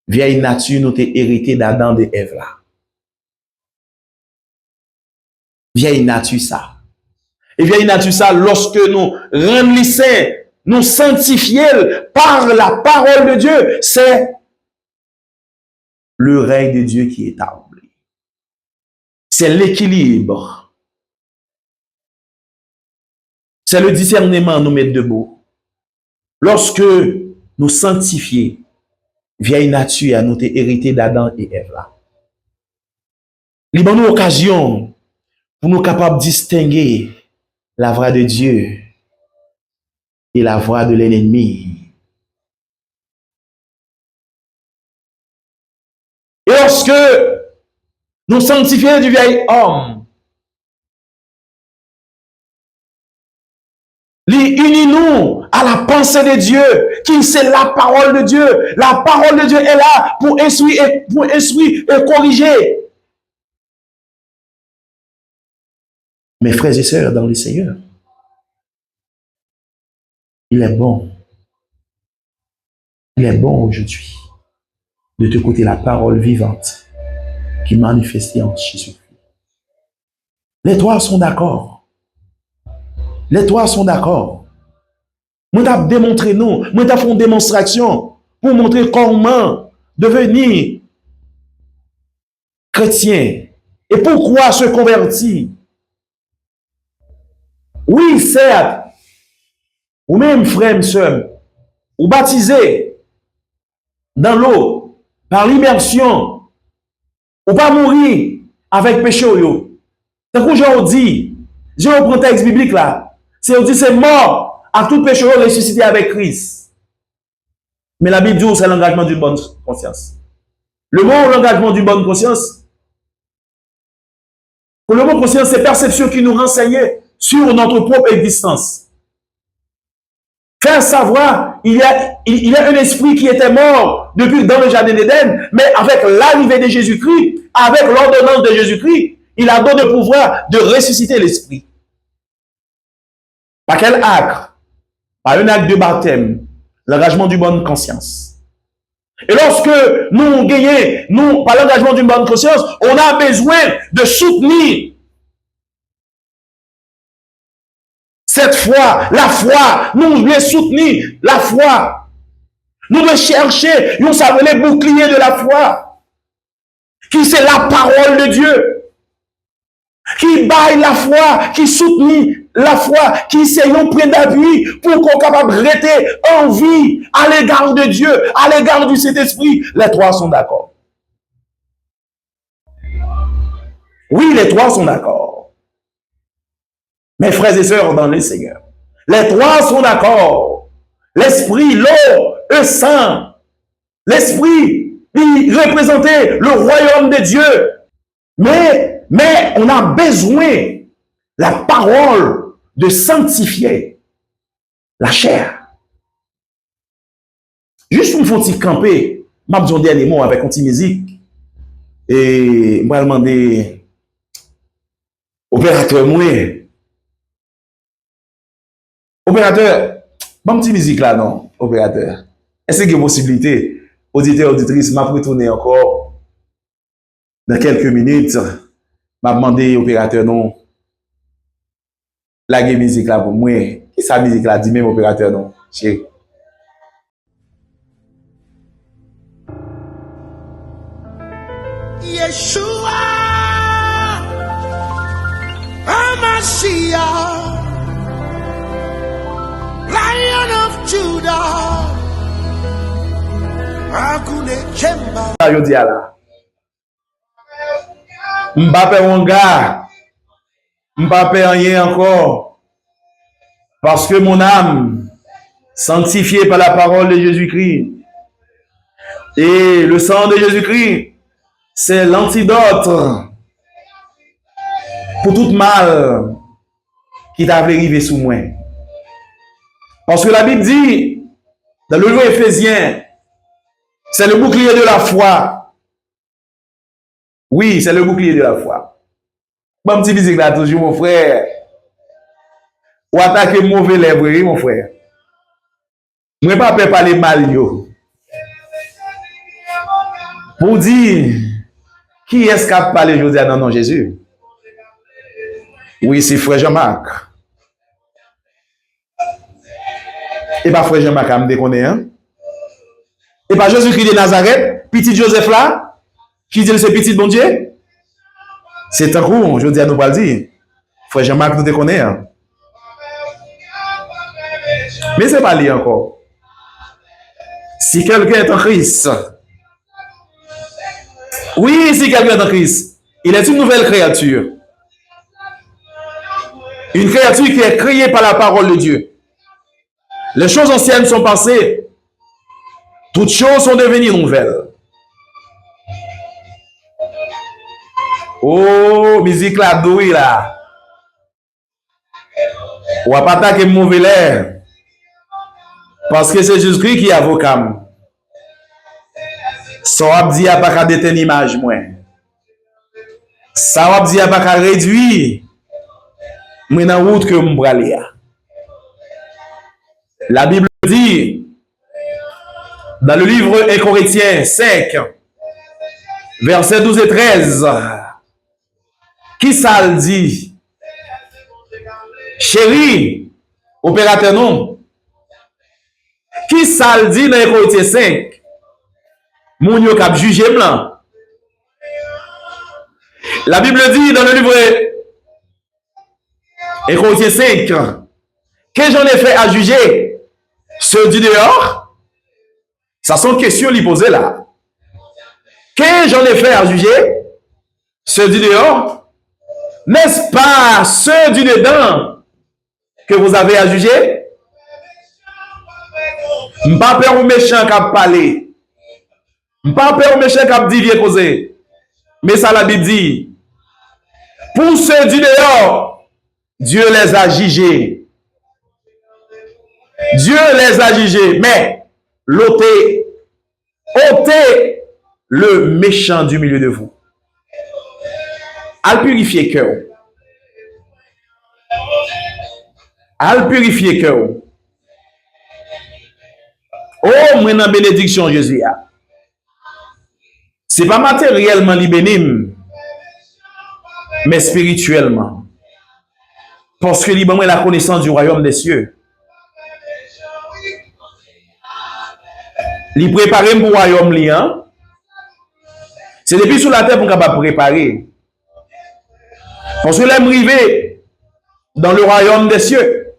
Speaker 1: Vieille nature nous t'est hérité d'Adam et Ève là. Vieille nature ça. Et vieille nature ça, lorsque nous rendons saints, nous sanctifions par la parole de Dieu, c'est le règne de Dieu qui est établi. C'est l'équilibre. C'est le discernement nous mettre debout. Lorsque nous sanctifions, vieille nature nous t'est hérité d'Adam et Ève là. Il y a une occasion pour nous capables de distinguer la voix de Dieu et la voix de l'ennemi. Et lorsque nous sanctifions du vieil homme, unis-nous à la pensée de Dieu, qui c'est la parole de Dieu. La parole de Dieu est là pour instruire et corriger. Mes frères et sœurs dans le Seigneur, il est bon aujourd'hui de te écouter la parole vivante qui manifestait en Jésus-Christ. Les trois sont d'accord. Les trois sont d'accord. Moi, t'as démontré nous, moi, t'as fait une démonstration pour montrer comment devenir chrétien et pourquoi se convertir. Oui, certes, ou même frère, sœur, ou baptisé dans l'eau par l'immersion, ou pas mourir avec péché. C'est que j'ai dit, je reprends le texte biblique là, c'est mort à tout péché ressuscité avec Christ. Mais la Bible dit c'est l'engagement d'une bonne conscience. Le mot l'engagement d'une bonne conscience, pour le mot conscience, c'est perception qui nous renseigne sur notre propre existence. Faire savoir, il y a un esprit qui était mort depuis dans le jardin d'Éden, mais avec l'arrivée de Jésus-Christ, avec l'ordonnance de Jésus-Christ, il a donné le pouvoir de ressusciter l'esprit. Par quel acte? Par un acte de baptême, l'engagement d'une bonne conscience. Et lorsque nous gagnons, par l'engagement d'une bonne conscience, on a besoin de soutenir cette foi, la foi. Nous voulons soutenir la foi. Nous devons chercher, nous savons les boucliers de la foi, qui c'est la parole de Dieu, qui baille la foi, qui soutient la foi, qui c'est un point d'appui pour qu'on soit capable de rester en vie à l'égard de Dieu, à l'égard du Saint-Esprit. Les trois sont d'accord. Oui, les trois sont d'accord. Mes frères et sœurs dans le Seigneur, les trois sont d'accord. L'Esprit, l'eau, le sang. L'Esprit, il représentait le royaume de Dieu. Mais on a besoin, la parole, de sanctifier la chair. Juste pour me faire camper, je vais dire un dernier mot avec une petite musique. Et je vais demander opérateur, opérateur, bon petit musique là, non, opérateur. Est-ce qu'il y a une possibilité, auditeur, auditrice, m'a retourner encore dans quelques minutes, m'a demandé opérateur, non, la musique là pour moi, et sa musique là, dit même opérateur, non, chérie.
Speaker 2: Yeshua, Hamashiach, Lion of Judah, Akune Chemba.
Speaker 1: Je dis à la. M'pape mon gars, m'pape rien encore. Parce que mon âme, sanctifiée par la parole de Jésus-Christ, et le sang de Jésus-Christ, c'est l'antidote pour tout mal qui t'avait arrivé sous moi. Parce que la Bible dit, dans le livre Éphésiens, c'est le bouclier de la foi. Oui, c'est le bouclier de la foi. Bon petit musique là, toujours, mon frère. Ou attaquer mauvais lèvres, mon frère. Moi, pas peur parler mal, yo. Pour dire, qui est-ce qui a parlé aujourd'hui à non Jésus? Oui, c'est frère Jean-Marc. Et pas frère Jean-Marc à me déconner, hein? Et pas Jésus-Christ de Nazareth, petit Joseph là, qui dit c'est petit bon Dieu? C'est un coup, je dis à nous pas le dire. Frère Jean-Marc nous déconner, hein? Mais c'est pas lui encore. Si quelqu'un est en Christ, oui, si quelqu'un est en Christ, il est une nouvelle créature. Une créature qui est créée par la parole de Dieu. Les choses anciennes sont passées. Toutes choses sont devenues nouvelles. Oh, musique là, douille là. On va pas attaquer mauvais l'air. Parce que c'est Jésus-Christ qui est avocat. Ça va dire à pas détenir une image moi. Ça va dire à pas réduire moi dans route que me aller. La Bible dit dans le livre 1 Corinthiens 5 versets 12 et 13, qui ça le dit? Chérie, opérateur non. Qui ça le dit dans 1 Corinthiens 5? Moun yo k'ap juge blanc. La Bible dit dans le livre 1 Corinthiens 5 que j'en ai fait à juger ceux du dehors. Ça sont questions lui poser là. Que j'en ai fait à juger ceux du dehors? N'est-ce pas ceux du dedans que vous avez à juger? M'pas peur ou méchant qui a parlé. M'pas peur ou méchant qui a dit vieux causer. Mais ça la Bible dit. Pour ceux du dehors, Dieu les a jugés. Dieu les a jugés. Mais ôtez le méchant du milieu de vous. Al purifier cœur. Al purifier cœur. Oh, moi dans bénédiction Jésus. C'est pas matériellement li bénim, mais spirituellement. Parce que li ban la connaissance du royaume des cieux. Li préparer pour royaume li, hein? C'est depuis sur la terre pour capable préparer. Parce que l'aime arriver dans le royaume des cieux.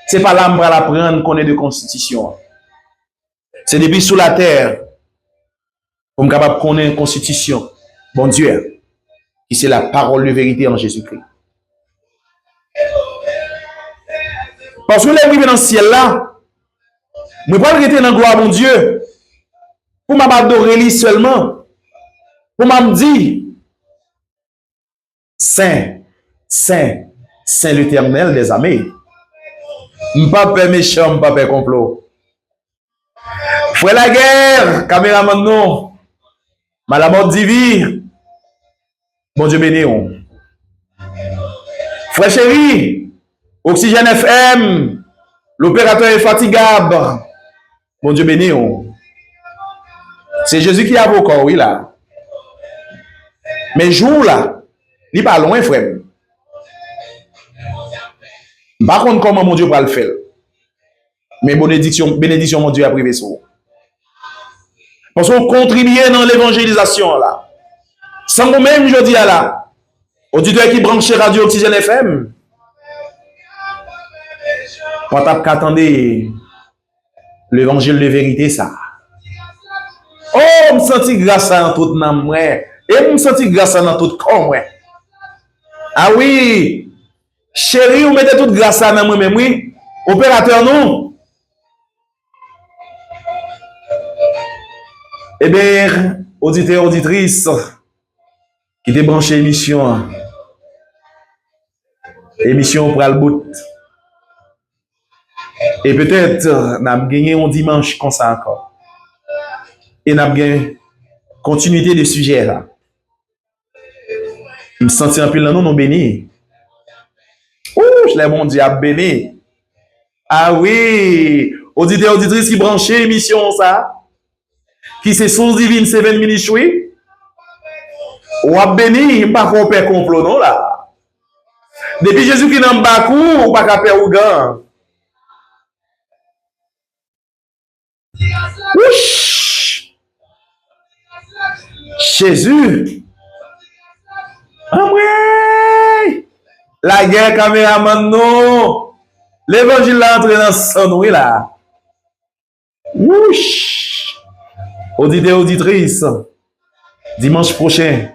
Speaker 1: C'est pas là pour l'apprendre qu'on est de constitution. C'est depuis sur la terre pour capable connaître une constitution. Bon Dieu, qui c'est la parole de vérité en Jésus-Christ. Parce que l'aime arriver dans le ciel là, je ne vais pas rester dans la gloire mon Dieu pour m'adorer lui seulement. Pour me dire, Saint, Saint, Saint l'Éternel des armées. M'papa méchant, m'papa complot. Frère la guerre, caméraman non. Malamot divine. Bon Dieu béni. Frère chéri, Oxygène FM, l'opérateur est fatigable. Bon Dieu béni. C'est Jésus qui a vos corps, oui là. Mais jour là, il n'est pas loin, frère. Par contre, comment mon Dieu va le faire? Mais bénédiction, mon Dieu a privé sur. Parce qu'on contribue dans l'évangélisation là. Sans vous-même, je dis à là, auditeur qui branche Radio Oxygène FM, on tape qu'attendez l'évangile de vérité ça. Oh, me senti grâce à dans toute âme, ouais. Et me senti grâce à dans tout corps, ouais. Ah oui, chérie, vous mettez toute grâce à dans moi-même, oui. Opérateur, non. Eh bien, auditeur, auditrice, qui était branché émission pour le bout. Et peut-être, n'a gagné un dimanche comme ça encore. Et n'a gagné continuité de sujet là. Je me sens un peu là, non béni. Ouh, je l'ai mon Dieu béni. Ah oui, auditeur, auditrice qui branché émission ça. Qui c'est Source Divine Seven Ministry. Ou a béni, pas qu'on perd complot non là. Depuis Jésus qui n'a pas coup, ou pas qu'à perdre ou gant. Ouch! Jésus. Ah ouais! La guerre caméraman non. L'évangile là entre dans son oui là. Ouch! Auditeur, auditrice. Dimanche prochain.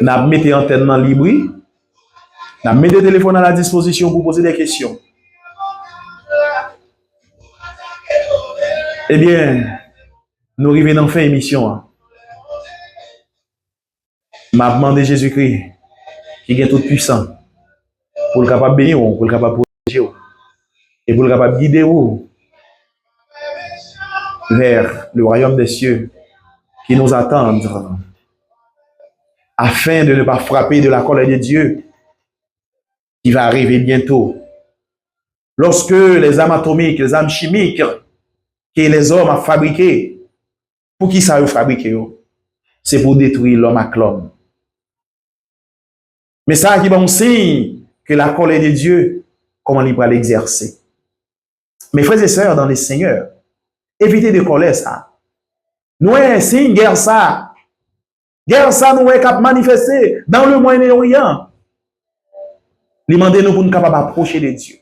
Speaker 1: N'a mettez antenne dans libre. N'a mettez téléphone à la disposition pour poser des questions. Eh bien, nous arrivons dans fin émission. M'a demandé Jésus-Christ, qui est tout puissant, pour le capable bénir, pour le capable protéger, et pour le capable guider vers le royaume des cieux qui nous attendent, afin de ne pas frapper de la colère de Dieu qui va arriver bientôt. Lorsque les armes atomiques, les armes chimiques que les hommes ont fabriquées, pour qui ça a fabriqué? C'est pour détruire l'homme avec l'homme. Mais ça qui est un signe que la colère de Dieu, comment il va l'exercer. Mes frères et sœurs dans les seigneurs, évitez de colère ça. Nous, c'est une guerre ça. Guerre ça, nous, est capable manifester dans le Moyen-Orient. Demandez-nous pour nous capables d'approcher de Dieu.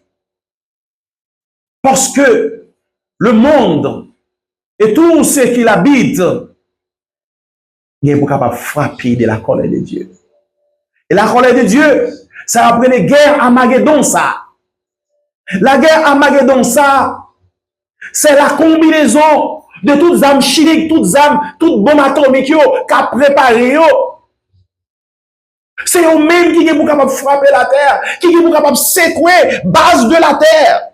Speaker 1: Parce que le monde et tout ce qui l'habite, il est capable de frapper de la colère de Dieu. Et la colère de Dieu, ça après les guerres Armageddon ça. La guerre Armageddon ça, c'est la combinaison de toutes les armes chimiques, toutes les armes, toutes bombes atomiques qu'a préparé. C'est eux-mêmes qui sont capables de frapper la terre, qui sont capables de secouer base de la terre.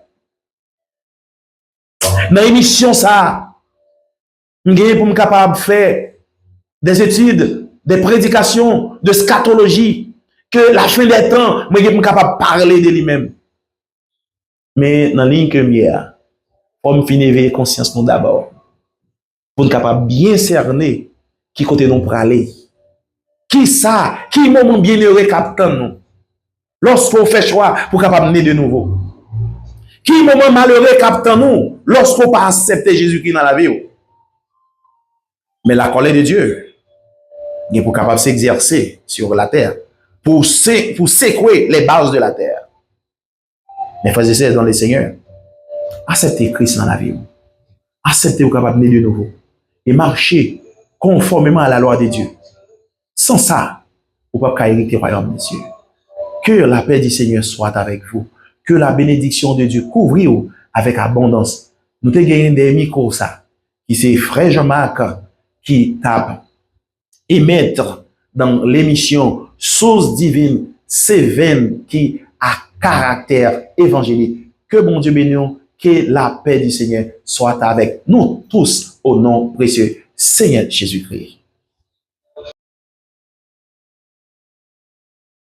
Speaker 1: Dans l'émission ça, nous sommes capables de faire des études, des prédications, de scatologie, que la fin des temps, nous sommes capables de parler de lui-même. Mais dans la ligne que mienne, on finit éveiller conscience nous d'abord. Pour nous capables bien cerner qui côté nous pour aller. Qui ça, qui moment bien heureux captant nous. Lorsqu'on fait choix pour capable mener de nouveau. Qui moment malheureux captant nous, lorsqu'on pas accepter Jésus-Christ dans la vie. Mais la colère de Dieu, il est pour capable de s'exercer sur la terre, pour secouer les bases de la terre. Mes frères et sœurs dans le Seigneur, acceptez Christ dans la vie. Acceptez vous capable de nouveau et marcher conformément à la loi de Dieu. Sans ça, vous ne pouvez pas hériter le royaume de Dieu. Que la paix du Seigneur soit avec vous. Que la bénédiction de Dieu couvre vous avec abondance. Nous avons gagné des micros, ça, qui c'est Frère Jean-Marc qui tape émettre dans l'émission Source divine, Cévennes qui a caractère évangélique. Que bon Dieu bénisse, que la paix du Seigneur soit avec nous tous au nom précieux Seigneur Jésus-Christ.